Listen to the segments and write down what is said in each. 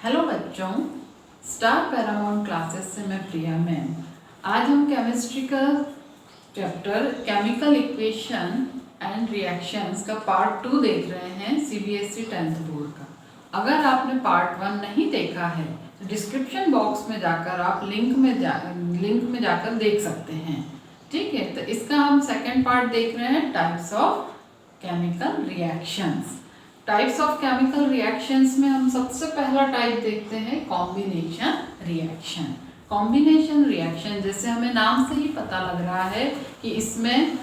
Hello बच्चों, star Paramount classes से मैं प्रिया मैम। आज हम केमिस्ट्री का chapter chemical equation and reactions का पार्ट 2 देख रहे हैं सीबीएसई 10th बोर्ड का। अगर आपने पार्ट 1 नहीं देखा है तो डिस्क्रिप्शन बॉक्स में जाकर आप लिंक में जाकर देख सकते हैं। ठीक है, तो इसका हम सेकेंड पार्ट देख रहे हैं, types of chemical reactions. Types of chemical reactions में हम सबसे पहला टाइप देखते हैं कॉम्बिनेशन रिएक्शन। कॉम्बिनेशन रिएक्शन जैसे हमें नाम से ही पता लग रहा है कि इसमें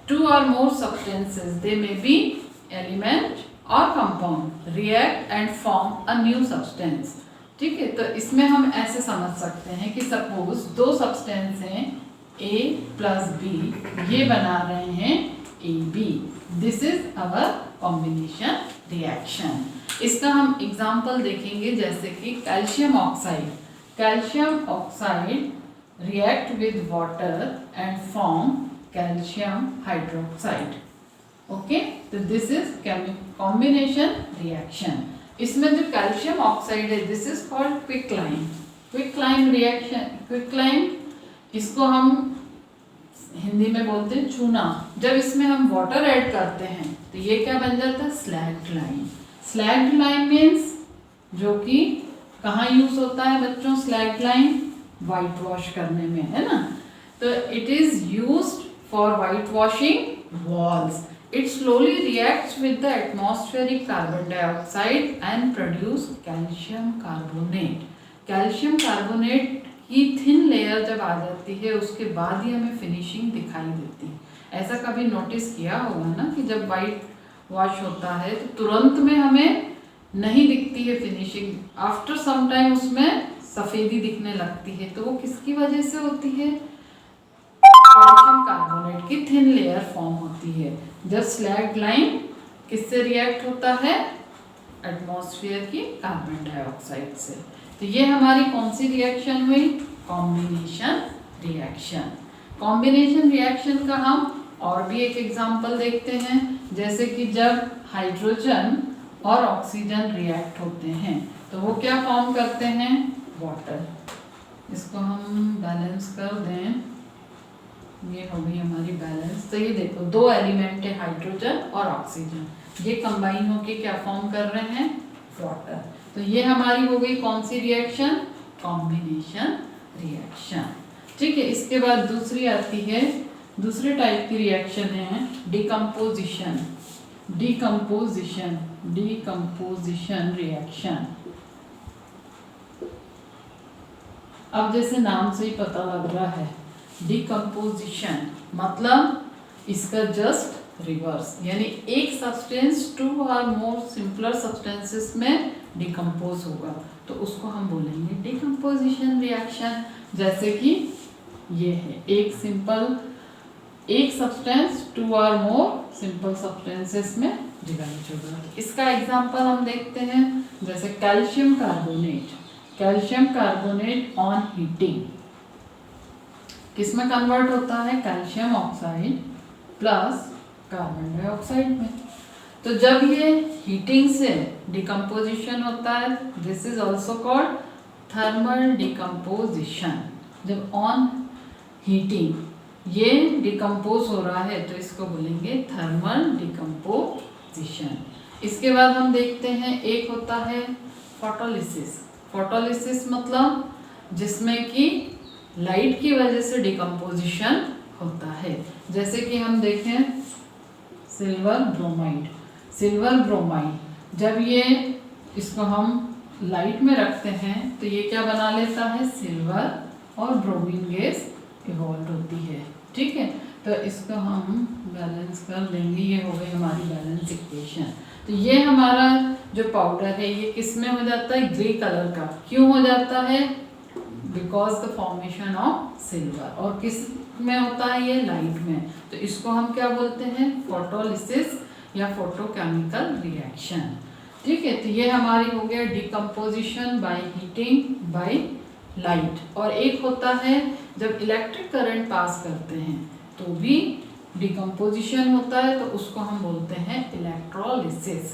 टू और more substances, they may be element और compound, react and form a new substance. ठीक है, तो इसमें हम ऐसे समझ सकते हैं कि सपोज दो सब्सटेंस हैं A प्लस B, ये बना रहे हैं AB। This is our combination reaction. इसका हम एग्जाम्पल देखेंगे, जैसे कि calcium oxide react with water and form calcium hydroxide. Okay, तो दिस इज कॉम्बिनेशन रिएक्शन। इसमें जो कैल्शियम ऑक्साइड है, this is called quicklime reaction. Quicklime, इसको हम हिंदी में बोलते हैं चूना। जब इसमें हम वाटर ऐड करते हैं तो ये क्या बन जाता है, slagged lime. Slagged lime means जो कि कहाँ यूज होता है बच्चों, स्लैग्ड लाइम वाइट वॉश करने में, है ना। तो it is used for white washing walls. It slowly reacts with the atmospheric carbon dioxide and produce calcium carbonate. Calcium carbonate की थिन लेयर जब आ जाती है उसके बाद ही हमें फिनिशिंग दिखाई देती है। ऐसा कभी नोटिस किया होगा ना कि जब वाइट वॉश होता है तो तुरंत में हमें नहीं दिखती है फिनिशिंग, आफ्टर सम टाइम उसमें सफ़ेदी दिखने लगती है। तो वो किसकी वजह से होती है, कैल्शियम कार्बोनेट की थिन लेयर फॉर्म होती है। जब स्लैग्ड लाइम किससे रिएक्ट होता है, एटमॉस्फेयर की कार्बन डाइऑक्साइड से। तो ये हमारी कौन सी रिएक्शन हुई, कॉम्बिनेशन रिएक्शन। कॉम्बिनेशन रिएक्शन का हम और भी एक एग्जांपल देखते हैं, जैसे कि जब हाइड्रोजन और ऑक्सीजन रिएक्ट होते हैं तो वो क्या फॉर्म करते हैं, वाटर। इसको हम बैलेंस कर दें, ये हो गई हमारी बैलेंस। तो ये देखो दो एलिमेंट है, हाइड्रोजन और ऑक्सीजन, ये कंबाइन होके क्या फॉर्म कर रहे हैं, वाटर। तो ये हमारी हो गई कौन सी रिएक्शन, कॉम्बिनेशन रिएक्शन। ठीक है, इसके बाद दूसरी आती है, दूसरे टाइप की रिएक्शन है डिकम्पोजिशन रिएक्शन। अब जैसे नाम से ही पता लग रहा है, डिकम्पोजिशन मतलब इसका जस्ट रिवर्स, यानी एक सब्सटेंस टू और मोर सिंपलर सब्सटेंसेस में डिकम्पोज होगा तो उसको हम बोलेंगे डिकम्पोजिशन रिएक्शन। जैसे कि ये है एक सब्सटेंस टू और मोर सिंपल सब्सटेंसेस में डिवाइड होगा। इसका एग्जांपल हम देखते हैं, जैसे कैल्शियम कार्बोनेट ऑन हीटिंग किस में कन्वर्ट होता है, calcium oxide plus carbon dioxide में। तो जब ये हीटिंग से डिकम्पोजिशन होता है, this is also called thermal decomposition. जब ऑन हीटिंग ये डिकम्पोज हो रहा है तो इसको बोलेंगे थर्मल डिकम्पोजिशन। इसके बाद हम देखते हैं, एक होता है फोटोलिसिस मतलब जिसमें कि लाइट की वजह से डिकम्पोजिशन होता है। जैसे कि हम देखें सिल्वर ब्रोमाइड, जब ये इसको हम लाइट में रखते हैं तो ये क्या बना लेता है, सिल्वर और ब्रोमीन गैस इवॉल्व होती है। ठीक है, तो इसको हम बैलेंस कर लेंगे, ये हो गई हमारी बैलेंस इक्वेशन। तो ये हमारा जो पाउडर है ये किस में हो जाता है, ग्रे कलर का। क्यों हो जाता है, because the formation of silver. और किस में होता है, ये लाइट में। तो इसको हम क्या बोलते हैं, फोटोलिसिस या फोटोकेमिकल रिएक्शन। ठीक है, तो ये हमारी हो गया decomposition by heating by light. और एक होता है जब इलेक्ट्रिक करंट पास करते हैं तो भी डिकम्पोजिशन होता है, तो उसको हम बोलते हैं इलेक्ट्रोलिसिस।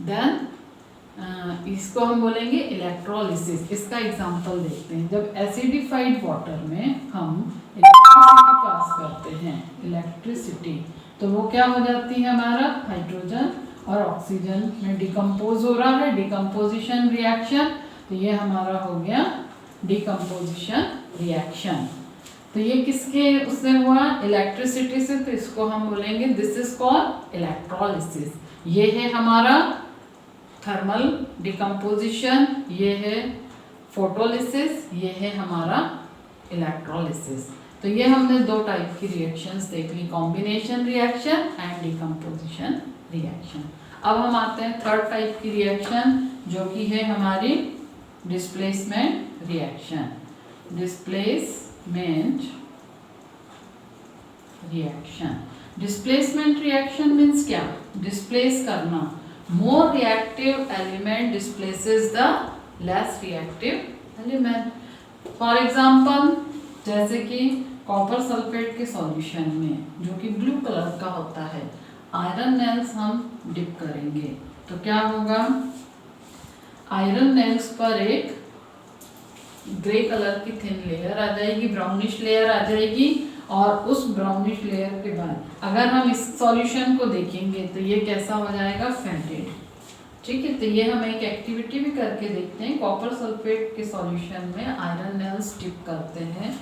देन इसको हम बोलेंगे इलेक्ट्रोलिसिस। इसका एग्जांपल देखते हैं। जब एसिडिफाइड वाटर में हम इलेक्ट्रिसिटी पास करते हैं, इलेक्ट्रिसिटी, तो वो क्या हो जाती है, हमारा हाइड्रोजन और ऑक्सीजन में डिकम्पोज हो रहा है, डिकम्पोजिशन रिएक्शन। तो ये हमारा हो गया डिकम्पोजिशन रिएक्शन। तो ये किसके उससे हुआ, इलेक्ट्रिसिटी से, तो इसको हम बोलेंगे दिस इज कॉल्ड इलेक्ट्रोलिसिस। ये है हमारा थर्मल डिकम्पोजिशन, ये है फोटोलिसिस, ये है हमारा इलेक्ट्रोलिसिस। तो ये हमने दो टाइप की रिएक्शंस देख ली, combination reaction and decomposition reaction. अब हम आते हैं थर्ड टाइप की रिएक्शन, जो कि है हमारी displacement reaction. Displacement reaction, displacement reaction means क्या, डिस्प्लेस करना। More reactive element displaces the less reactive element. For example, जैसे कि कॉपर सल्फेट के सॉल्यूशन में, जो कि ब्लू कलर का होता है, आयरन नेल्स हम डिप करेंगे तो क्या होगा, आयरन नेल्स पर एक ग्रे कलर की थिन लेयर आ जाएगी, ब्राउनिश लेयर आ जाएगी, और उस ब्राउनिश लेयर के बाद अगर हम इस सॉल्यूशन को देखेंगे तो ये कैसा हो जाएगा, फेडेड। ठीक है, तो ये हम एक एक्टिविटी भी करके देखते हैं। कॉपर सल्फेट के सॉल्यूशन में आयरन नेल्स डिप करते हैं।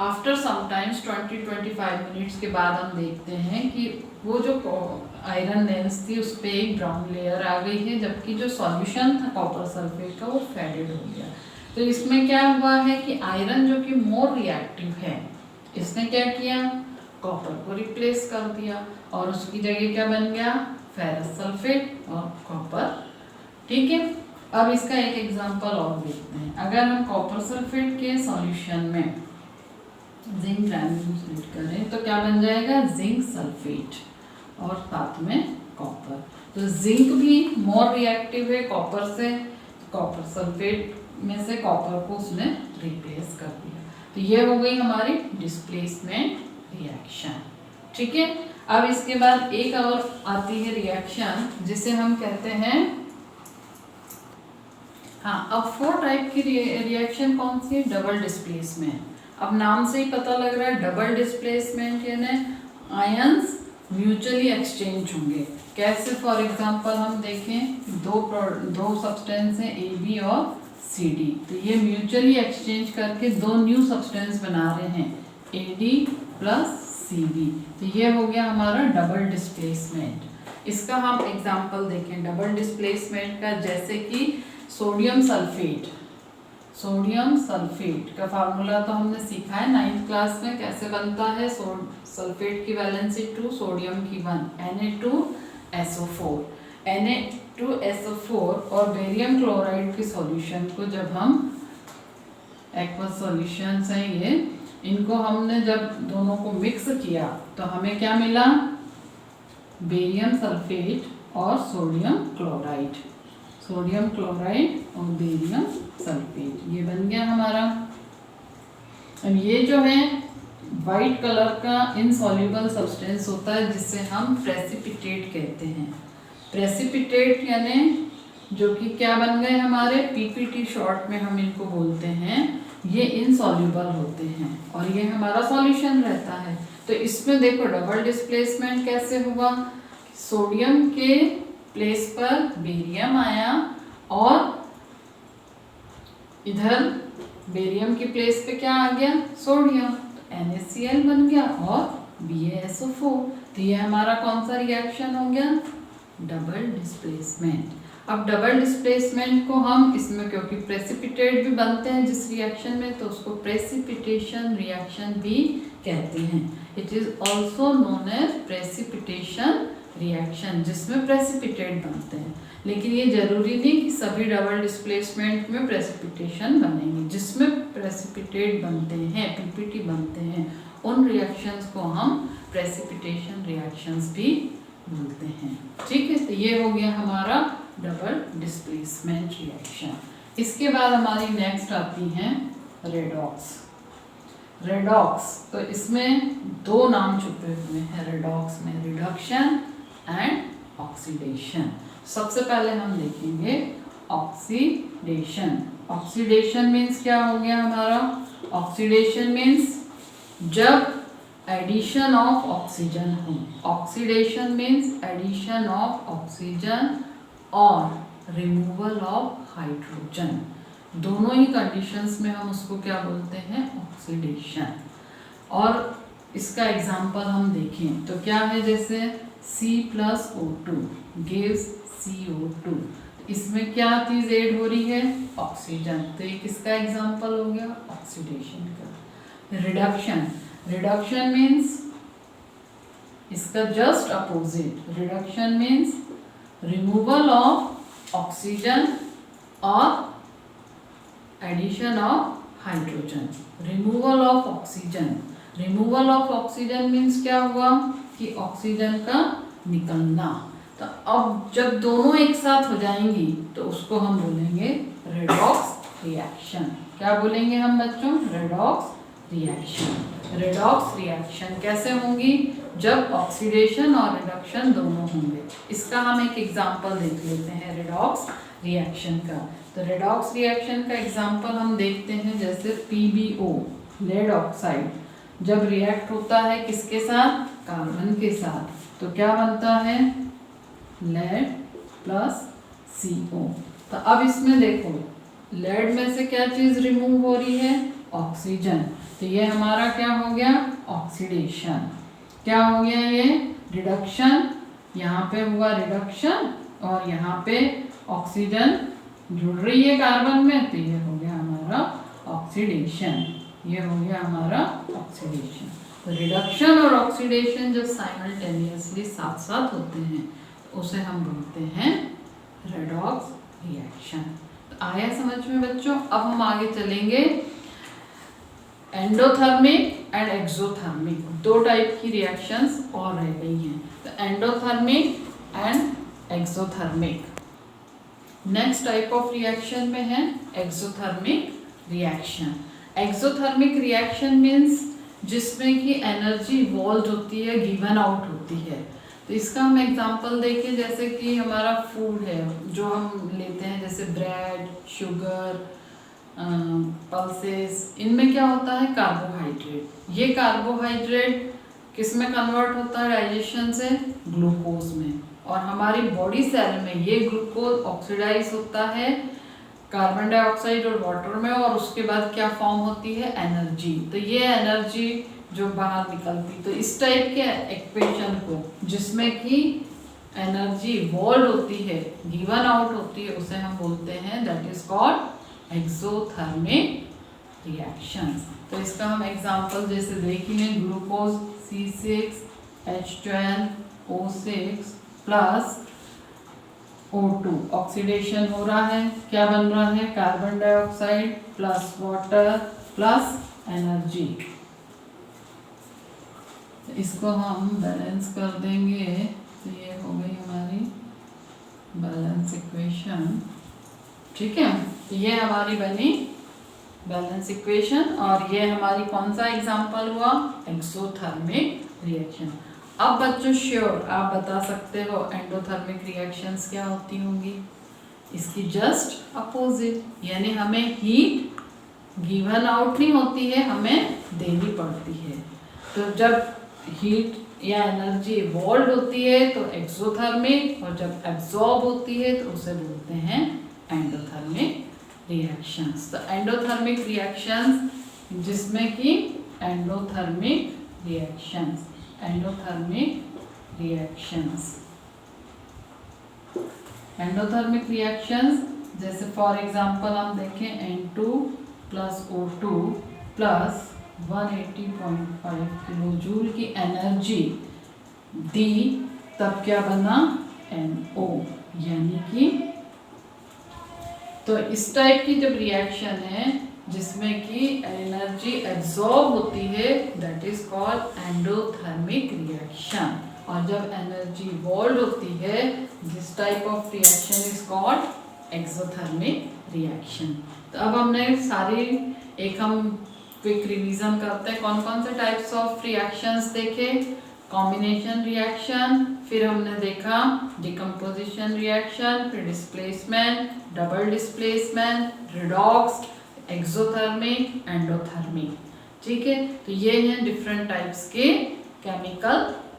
आफ्टर समटाइम्स 20-25 मिनट्स के बाद हम देखते हैं कि वो जो आयरन नेल्स थी उस पर एक ब्राउन लेयर आ गई है, जबकि जो सॉल्यूशन था कॉपर सल्फेट का वो फेडेड हो गया। तो इसमें क्या हुआ है कि आयरन जो कि मोर रिएक्टिव है, इसने क्या किया, कॉपर को रिप्लेस कर दिया और उसकी जगह क्या बन गया, फेरस सल्फेट और कॉपर। ठीक है, अब इसका एक एग्जांपल और देखते हैं। अगर हम कॉपर सल्फेट के सॉल्यूशन में जिंक ग्रैन्यूल्स ऐड करें तो क्या बन जाएगा, जिंक सल्फेट और साथ में कॉपर। तो जिंक भी मोर रिएक्टिव है कॉपर से, कॉपर सल्फेट में से कॉपर को उसने रिप्लेस कर दिया। तो ये हो गई हमारी डिस्प्लेसमेंट रिएक्शन। ठीक है, अब इसके बाद एक और आती है रिएक्शन जिसे हम कहते हैं, हाँ, अब 4 टाइप की रिएक्शन कौन सी है, डबल डिस्प्लेसमेंट। अब नाम से ही पता लग रहा है डबल डिस्प्लेसमेंट यानी आयंस म्यूचुअली एक्सचेंज होंगे। कैसे, फॉर एग्जांपल हम देखें, दो सब्सटेंस हैं AB और CD, तो ये म्यूचुअली एक्सचेंज करके दो न्यू सब्सटेंस बना रहे हैं, AD प्लस CB। तो ये हो गया हमारा डबल डिस्प्लेसमेंट। इसका हम एग्जांपल देखें डबल डिस्प्लेसमेंट का, जैसे कि सोडियम सल्फेट। सोडियम सल्फेट का फार्मूला तो हमने सीखा है 9th क्लास में, कैसे बनता है, सल्फेट की वैलेंसी 2, सोडियम की 1, Na2SO4। Na2SO4 और बेरियम क्लोराइड के सॉल्यूशन को जब हम, एक्वस सॉल्यूशंस हैं ये, इनको हमने जब दोनों को मिक्स किया तो हमें क्या मिला, बेरियम सल्फेट और सोडियम क्लोराइड। सोडियम क्लोराइड और बेरियम सल्फेट, ये बन गया हमारा। अब ये जो है वाइट कलर का इनसॉल्युबल सब्सटेंस होता है जिससे हम प्रेसिपिटेट कहते हैं। प्रेसिपिटेट यानी जो कि क्या बन गए हमारे, PPT शॉर्ट में हम इनको बोलते हैं। ये इनसॉल्युबल होते हैं और ये हमारा सॉल्यूशन रहता है। तो इसमें देखो डबल डिस्प्लेसमेंट कैसे हुआ, सोडियम के प्लेस पर बेरियम आया और इधर बेरियम की प्लेस पे क्या आ गया, सोडियम, तो NaCl बन गया और BaSO4। तो ये हमारा कौन सा रिएक्शन हो गया, डबल डिस्प्लेसमेंट। अब डबल डिस्प्लेसमेंट को हम इसमें, क्योंकि प्रेसिपिटेट भी बनते हैं जिस रिएक्शन में, तो उसको प्रेसिपिटेशन रिएक्शन भी कहते हैं। It is also known as precipitation reaction, जिसमें प्रेसिपिटेट बनते हैं। लेकिन ये जरूरी नहीं कि सभी डबल डिस्प्लेसमेंट में प्रेसिपिटेशन बनेंगे। जिसमें प्रेसिपिटेट बनते हैं, PPT बनते हैं, उन रिएक्शंस को हम प्रेसिपिटेशन रिएक्शंस भी बोलते हैं। ठीक है, तो ये हो गया हमारा डबल डिस्प्लेसमेंट रिएक्शन। इसके बाद हमारी नेक्स्ट आती है रेडॉक्स। रेडॉक्स, तो इसमें दो नाम छुपे हुए हैं रेडॉक्स में, रिडक्शन एंड ऑक्सीडेशन। सबसे पहले हम देखेंगे ऑक्सीडेशन। ऑक्सीडेशन मीन्स क्या हो गया हमारा? ऑक्सीडेशन मीन्स जब एडिशन ऑफ ऑक्सीजन हो। Oxidation means addition of oxygen और रिमूवल ऑफ हाइड्रोजन, दोनों ही कंडीशंस में हम उसको क्या बोलते हैं? ऑक्सीडेशन। और इसका एग्जाम्पल हम देखें तो क्या है, जैसे C+O2 गिव्स CO2, इसमें क्या चीज ऐड हो रही है? ऑक्सीजन। तो ये किसका एग्जाम्पल हो गया? ऑक्सीडेशन का। रिडक्शन, रिडक्शन मीन्स इसका just opposite. Reduction means removal of oxygen और addition of hydrogen. Removal of oxygen, removal of oxygen means क्या हुआ कि ऑक्सीजन का निकलना। तो अब जब दोनों एक साथ हो जाएंगी तो उसको हम बोलेंगे रेडॉक्स रिएक्शन। क्या बोलेंगे हम बच्चों? Redox reaction. रेडॉक्स रिएक्शन कैसे होंगी? जब ऑक्सीडेशन और रिडक्शन दोनों होंगे। इसका हम एक एग्जांपल देख लेते हैं रेडॉक्स रिएक्शन का। तो रेडॉक्स रिएक्शन का एग्जांपल हम देखते हैं, जैसे PbO लेड ऑक्साइड जब रिएक्ट होता है किसके साथ? कार्बन के साथ, तो क्या बनता है? Lead plus CO। तो अब इसमें देखो, लेड में से क्या चीज रिमूव हो रही है? ऑक्सीजन। तो ये हमारा क्या हो गया? ऑक्सीडेशन। क्या हो गया? ये रिडक्शन, यहाँ पे हुआ रिडक्शन और यहाँ पे ऑक्सीजन जुड़ रही है कार्बन में, तो ये हो गया हमारा ऑक्सीडेशन। ये हो गया हमारा ऑक्सीडेशन। तो रिडक्शन और ऑक्सीडेशन जब साइमल्टेनियसली साथ साथ होते हैं तो उसे हम बोलते हैं रेडॉक्स रिएक्शन। तो आया समझ में बच्चों? अब हम आगे चलेंगे। एंडोथर्मिक एंड एक्सोथर्मिक, दो टाइप की रिएक्शंस और रह गई हैं। तो endothermic and exothermic. Next type of reaction में है exothermic reaction. Exothermic reaction means जिसमें कि एनर्जी इवॉल्व होती है, गिवन आउट होती है। तो इसका हम एग्जांपल देखें, जैसे कि हमारा फूड है जो हम लेते हैं, जैसे ब्रेड, शुगर, पल्सेस, इनमें क्या होता है? कार्बोहाइड्रेट। ये कार्बोहाइड्रेट किस में कन्वर्ट होता है डाइजेशन से? ग्लूकोज में। और हमारी बॉडी सेल में ये ग्लूकोज ऑक्सीडाइज होता है कार्बन डाइऑक्साइड और वाटर में, और उसके बाद क्या फॉर्म होती है? एनर्जी। तो ये एनर्जी जो बाहर निकलती, तो इस टाइप के इक्वेशन को जिसमें कि एनर्जी इवॉल्व होती है, गिवन आउट होती है, उसे हम बोलते हैं that is called exothermic reactions. तो इसका हम एग्जांपल जैसे देखेंगे, glucose C6H12O6 plus O2 oxidation हो रहा है, क्या बन रहा है? Carbon dioxide plus water plus energy. इसको हम बैलेंस कर देंगे तो ये हो गई हमारी बैलेंस इक्वेशन। ठीक है, तो ये हमारी बनी बैलेंस इक्वेशन, और ये हमारी कौन सा एग्जांपल हुआ? Exothermic reaction. अब बच्चों श्योर आप बता सकते हो एंडोथर्मिक रिएक्शंस क्या होती होंगी? इसकी जस्ट अपोजिट, यानी हमें हीट गिवन आउट नहीं होती है, हमें देनी पड़ती है। तो जब हीट या एनर्जी इवॉल्व होती है तो एक्सोथर्मिक, और जब एब्जॉर्ब होती है तो उसे बोलते हैं एंडोथर्मिक रिएक्शंस। तो एंडोथर्मिक रिएक्शंस जिसमें कि endothermic reactions, endothermic reactions, endothermic reactions जैसे फॉर एग्जांपल हम देखें N2 plus O2 plus 180.5 kilo joule की एनर्जी दी, तब क्या बना? NO। यानी कि तो इस टाइप की जब रिएक्शन है जिसमें कि एनर्जी एब्जॉर्ब होती है that is called endothermic reaction, और जब एनर्जी इवॉल्व होती है this type of reaction is called exothermic reaction. तो अब हमने सारी एक हम क्विक रिवीजन करते हैं, कौन कौन से टाइप्स ऑफ रिएक्शंस देखे? कॉम्बिनेशन रिएक्शन, फिर हमने देखा डिकम्पोजिशन रिएक्शन, फिर displacement, double displacement, redox, exothermic, endothermic. ठीक है, तो ये हैं डिफरेंट टाइप्स के केमिकल